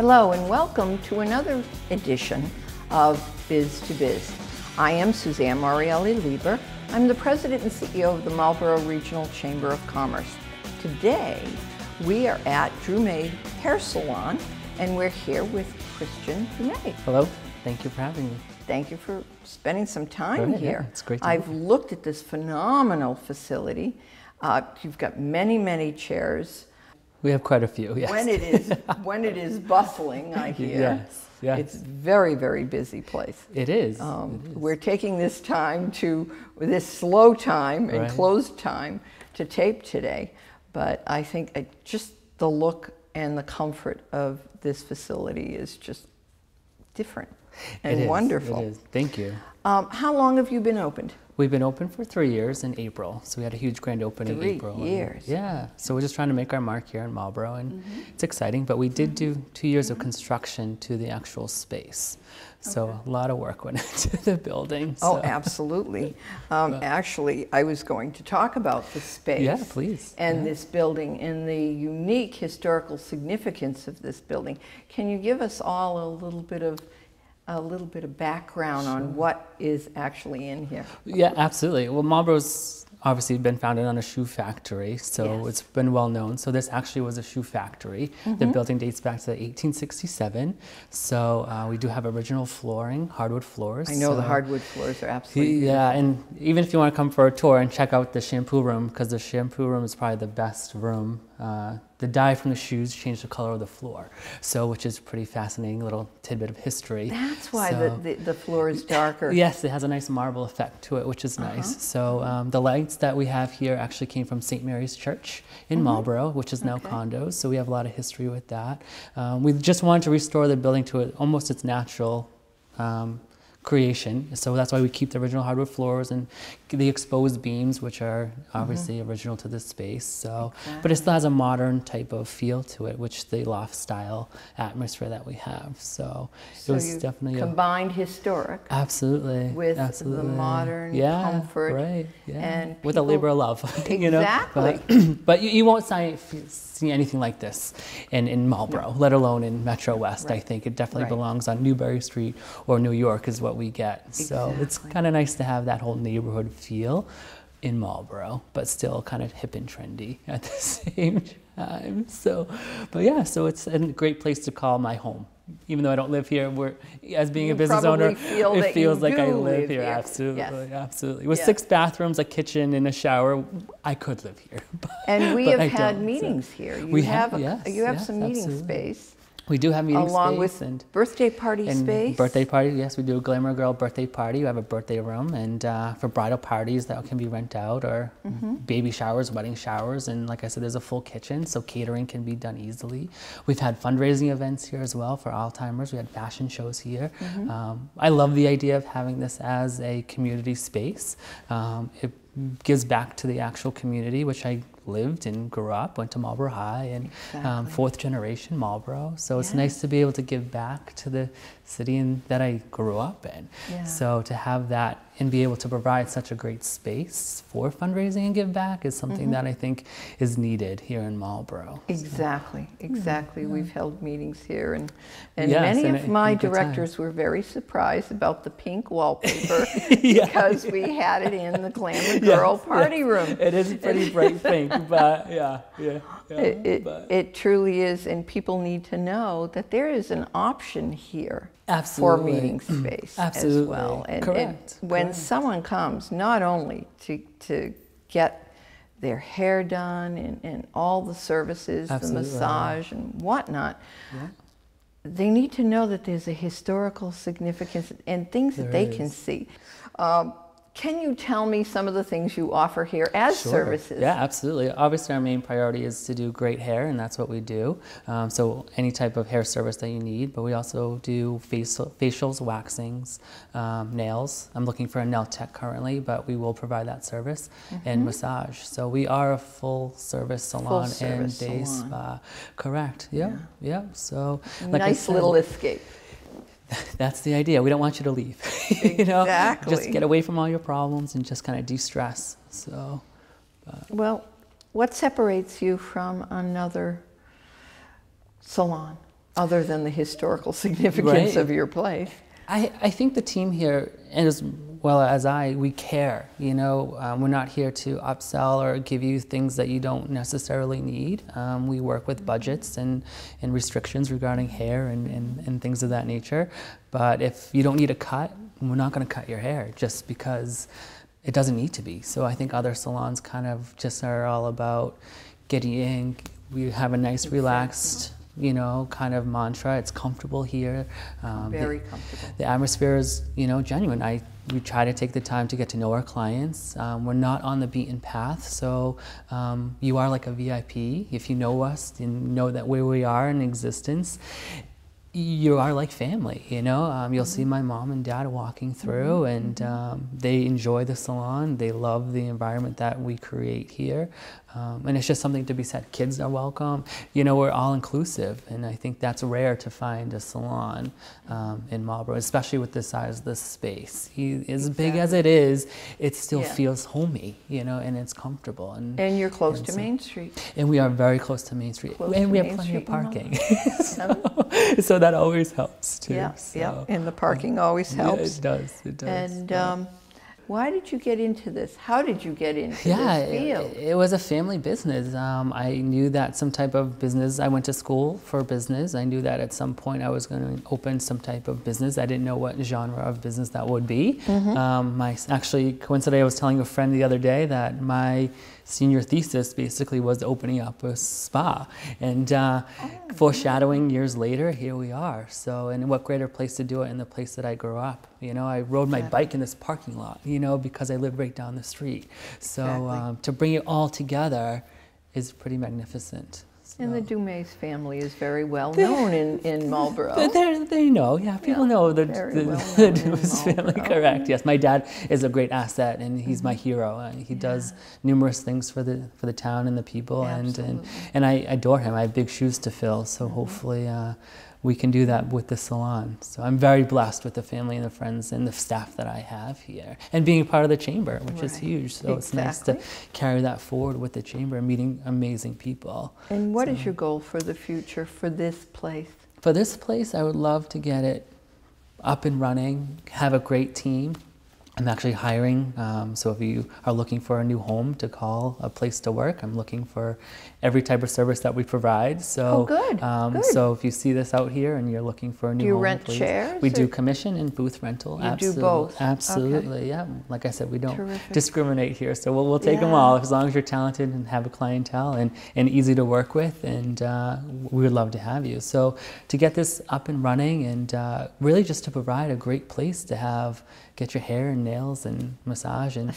Hello and welcome to another edition of Biz2biz. I am Suzanne Marielli-Lieber. I'm the President and CEO of the Marlborough Regional Chamber of Commerce. Today we are at DruMais Hair Salon and we're here with Christian DruMais. Hello, thank you for having me. Thank you for spending some time here. Yeah, it's great to I've looked at this phenomenal facility. You've got many chairs. We have quite a few, yes. When it is bustling, I hear. Yes. It's very busy place. It is. We're taking this time this slow time and closed time to tape today, but I think just the look and the comfort of this facility is just different and wonderful. It is. Thank you. How long have you been opened? We've been open for 3 years in April, so we had a huge grand opening in April. 3 years. Yeah, so we're just trying to make our mark here in Marlborough, and it's exciting, but we did do 2 years of construction to the actual space. So a lot of work went into the building. Oh, absolutely. Actually, I was going to talk about the space. Yeah, please. And this building and the unique historical significance of this building. Can you give us all a little bit of background on what is actually in here? Yeah, absolutely. Well, Marlborough's obviously been founded on a shoe factory, so it's been well known. So this actually was a shoe factory. The building dates back to 1867. So we do have original flooring, hardwood floors. I know the hardwood floors are absolutely beautiful. Yeah, and even if you want to come for a tour and check out the shampoo room, because the shampoo room is probably the best room. The dye from the shoes changed the color of the floor, so which is a pretty fascinating little tidbit of history. That's why the floor is darker. Yes, it has a nice marble effect to it, which is nice. So the lights that we have here actually came from St. Mary's Church in Marlborough, which is now condos, so we have a lot of history with that. We just wanted to restore the building to almost its natural creation, so that's why we keep the original hardwood floors and the exposed beams, which are obviously original to this space. So, but it still has a modern type of feel to it, which the loft style atmosphere that we have. So it was definitely combined historic, absolutely, with the modern comfort, and with a labor of love. Exactly. You know? But you won't see anything like this in Marlborough, let alone in Metro West. I think it definitely belongs on Newbury Street or New York is what we get. So it's kind of nice to have that whole neighborhood feel in Marlborough, but still kind of hip and trendy at the same time. So, but yeah, so it's a great place to call my home. Even though I don't live here, as being a business owner, it feels like I live here. Absolutely, absolutely. With 6 bathrooms, a kitchen, and a shower, I could live here. And we have had meetings here. You have some meeting space. We do have meeting along space with birthday party space. Birthday party, yes, we do a Glamour Girl birthday party. We have a birthday room, and for bridal parties that can be rent out, or baby showers, wedding showers, and like I said, there's a full kitchen, so catering can be done easily. We've had fundraising events here as well for Alzheimer's. We had fashion shows here. I love the idea of having this as a community space. It gives back to the actual community, which I lived and grew up, went to Marlborough High, and 4th generation Marlborough. So it's nice to be able to give back to the city that I grew up in. So to have that and be able to provide such a great space for fundraising and give back is something that I think is needed here in Marlborough. Exactly. We've held meetings here, and many of my directors were very surprised about the pink wallpaper because we had it in the Glamour Girl party room. It is pretty bright pink, but it truly is, and people need to know that there is an option here for meeting space as well. And when someone comes, not only to get their hair done and all the services, the massage and whatnot, they need to know that there's a historical significance and things that they can see. Can you tell me some of the things you offer here as services? Yeah, absolutely. Obviously, our main priority is to do great hair, and that's what we do. So any type of hair service that you need, but we also do facials, waxings, nails. I'm looking for a nail tech currently, but we will provide that service, and massage. So we are a full-service salon and day spa. Correct. Yeah. So like nice little escape. That's the idea. We don't want you to leave. You know, just get away from all your problems and just kind of de-stress. So, well, what separates you from another salon? Other than the historical significance of your place. I think the team here, and as well as we care, you know. We're not here to upsell or give you things that you don't necessarily need. We work with budgets and restrictions regarding hair and things of that nature. But if you don't need a cut, we're not going to cut your hair just because it doesn't need to be. So I think other salons kind of just are all about getting in. We have a nice, relaxed, you know, kind of mantra. It's comfortable here. Very comfortable. The atmosphere is, you know, genuine. We try to take the time to get to know our clients. We're not on the beaten path, so you are like a VIP. If you know us and know that where we are in existence, you are like family, you know. You'll see my mom and dad walking through, and they enjoy the salon. They love the environment that we create here. And it's just something to be said. Kids are welcome. You know, we're all inclusive, and I think that's rare to find a salon in Marlborough, especially with the size of the space. As big as it is, it still feels homey, you know, and it's comfortable. And you're close to Main Street. And we are very close to Main Street. And we have plenty of parking. So that always helps too. Yeah, and the parking always helps. Yeah, it does. And why did you get into this? How did you get into this field? It was a family business. I knew that some type of business, I went to school for business. I knew that at some point I was going to open some type of business. I didn't know what genre of business that would be. Actually, coincidentally, I was telling a friend the other day that my senior thesis basically was opening up a spa, and foreshadowing years later, here we are. So, and what greater place to do it in the place that I grew up? You know, I rode my bike in this parking lot, you know, because I live right down the street. So to bring it all together is pretty magnificent. And the DruMais family is very well known in Marlborough. They know, people know the DruMais family, correct. Yes, my dad is a great asset, and he's my hero. He does numerous things for the town and the people, and I adore him. I have big shoes to fill, so hopefully we can do that with the salon. So I'm very blessed with the family and the friends and the staff that I have here, and being part of the chamber, which is huge. So it's nice to carry that forward with the chamber and meeting amazing people. And what is your goal for the future for this place? For this place, I would love to get it up and running, have a great team. I'm actually hiring, so if you are looking for a new home to call a place to work, I'm looking for every type of service that we provide. So, good. So if you see this out here and you're looking for a new home, do you rent chairs? We do commission and booth rental. You do both? Absolutely, yeah. Like I said, we don't discriminate here, so we'll take them all, as long as you're talented and have a clientele and easy to work with, and we would love to have you. So to get this up and running, and really just to provide a great place to get your hair and nails and massage, and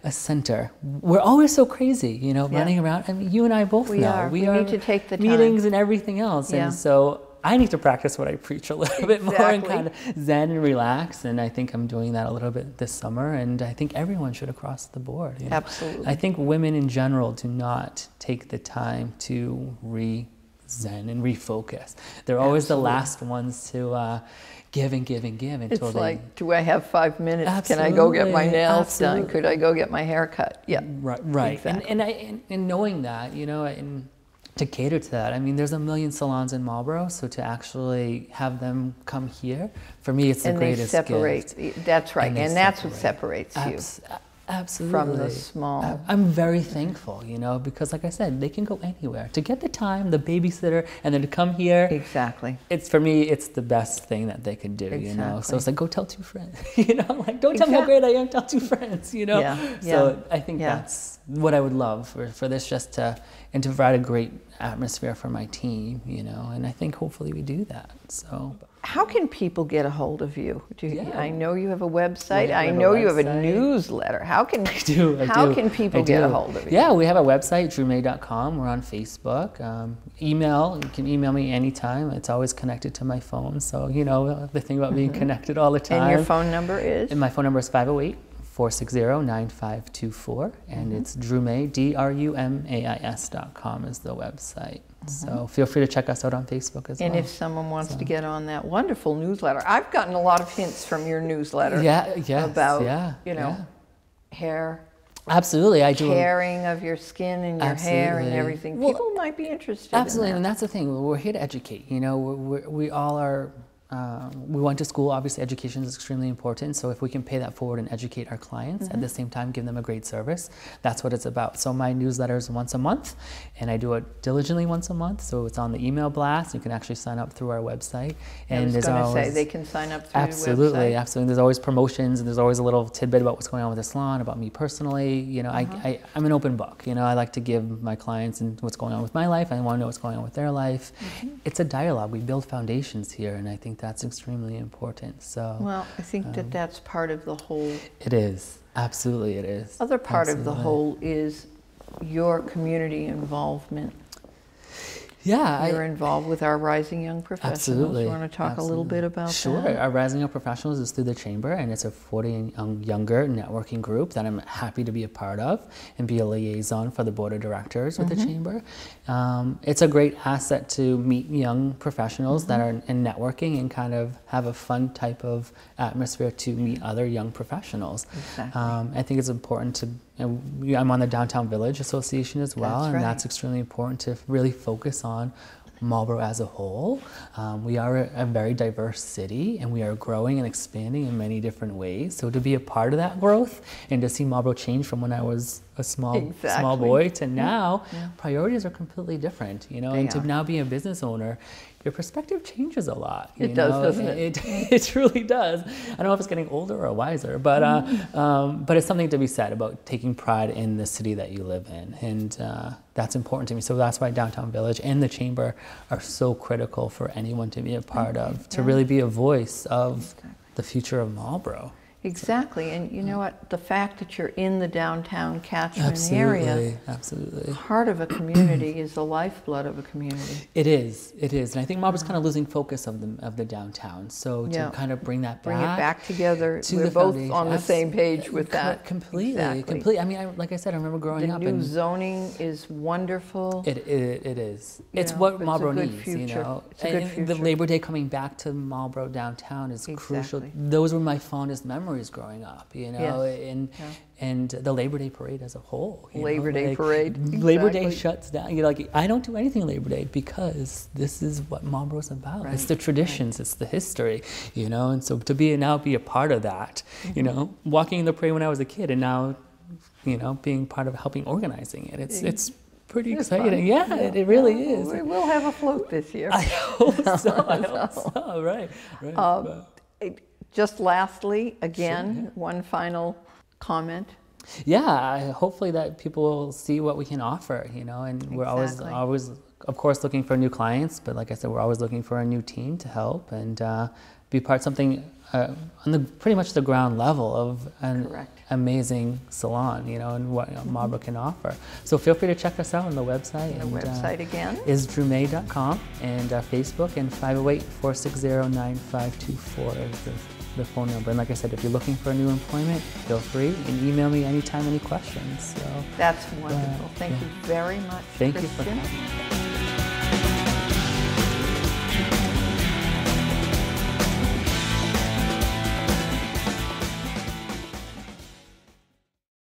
a center. We're always so crazy, you know, running around. I mean, you and I both know. We need to take the time. Meetings and everything else. And so I need to practice what I preach a little bit more and kind of zen and relax. And I think I'm doing that a little bit this summer. And I think everyone should across the board. You know? Absolutely. I think women in general do not take the time to zen and refocus. They're always the last ones to give and give and give until it's like, do I have 5 minutes? Can I go get my nails done? Could I go get my hair cut? Yeah, right. Exactly. And knowing that, you know, and to cater to that, I mean, there's a million salons in Marlborough, so to actually have them come here, for me, it's the greatest gift. That's right, and that's what separates you. Absolutely. From the small. I'm very thankful, you know, because like I said, they can go anywhere. To get the time, the babysitter, and then to come here. Exactly. It's, for me, it's the best thing that they could do, you know. So it's like, go tell 2 friends, you know, like, don't tell me how great I am, tell 2 friends, you know. So I think that's what I would love for this, just to provide a great atmosphere for my team, you know, and I think hopefully we do that, so. How can people get a hold of you? I know you have a website. I know you have a newsletter. How can people get a hold of you? Yeah, we have a website, DruMais.com. We're on Facebook. Email, you can email me anytime. It's always connected to my phone. So, you know, the thing about being connected all the time. And your phone number is? And my phone number is 508-460-9524. And it's DruMais, DRUMAIS.com is the website. So feel free to check us out on Facebook as well. And if someone wants to get on that wonderful newsletter, I've gotten a lot of hints from your newsletter about, you know, hair, Absolutely, I do. Caring of your skin and your hair and everything. People might be interested absolutely, in that. And that's the thing. We're here to educate. You know, we all are. We went to school. Obviously, education is extremely important. So if we can pay that forward and educate our clients at the same time, give them a great service, that's what it's about. So my newsletter is once a month, and I do it diligently once a month. So it's on the email blast. You can actually sign up through our website. And I was going to say they can sign up through the website. Absolutely. There's always promotions, and there's always a little tidbit about what's going on with the salon, about me personally. You know, I'm an open book. You know, I like to give my clients and what's going on with my life. I want to know what's going on with their life. It's a dialogue. We build foundations here, and I think that's extremely important. So well, I think that that's part of the whole. It is. Absolutely it is. Other part of the whole is your community involvement. Yeah, you're involved with our Rising Young Professionals. Absolutely. You want to talk a little bit about that? Sure. Our Rising Young Professionals is through the Chamber, and it's a 40 and younger networking group that I'm happy to be a part of and be a liaison for the board of directors with the Chamber. It's a great asset to meet young professionals that are in networking and kind of have a fun type of atmosphere to meet other young professionals. Exactly. I think it's important to. I'm on the Downtown Village Association as well, and that's extremely important to really focus on Marlborough as a whole. We are a very diverse city, and we are growing and expanding in many different ways. So to be a part of that growth and to see Marlborough change from when I was a small boy to now, priorities are completely different, you know, and to now be a business owner, your perspective changes a lot. It does, doesn't it? It truly does. I don't know if it's getting older or wiser, but it's something to be said about taking pride in the city that you live in, and that's important to me. So that's why Downtown Village and the Chamber are so critical for anyone to be a part of, to really be a voice of the future of Marlborough. Exactly, and you know what? The fact that you're in the downtown catchment area, part of a community is the lifeblood of a community. It is, and I think Marlborough's kind of losing focus of the downtown. So to kind of bring that back, bring it back together. We're both on the same page with that. Completely. I mean, like I said, I remember growing up. The new zoning is wonderful. It is. It's what Marlborough needs. You know, it's a good future. The Labor Day coming back to Marlborough downtown is crucial. Those were my fondest memories growing up, you know, and the Labor Day parade as a whole. Labor Day parade. Labor Day shuts down. You know, like I don't do anything Labor Day because this is what Marlborough's about. It's the traditions, it's the history, you know, and so to now be a part of that, you know, walking in the parade when I was a kid, and now, you know, being part of helping organizing it. It's pretty exciting. It really is. We'll have a float this year. I hope so. Right. Just lastly, again, one final comment. Yeah, hopefully that people will see what we can offer, you know, and we're always, of course, looking for new clients, but like I said, we're always looking for a new team to help and be part of something on pretty much the ground level of an amazing salon, you know, and what Marlborough can offer. So feel free to check us out on the website. The website again is DruMais.com, and Facebook, and 508-460-9524 is the phone number. And like I said, if you're looking for new employment, feel free and email me anytime, any questions. So that's wonderful. Thank you very much. Thank you for having me.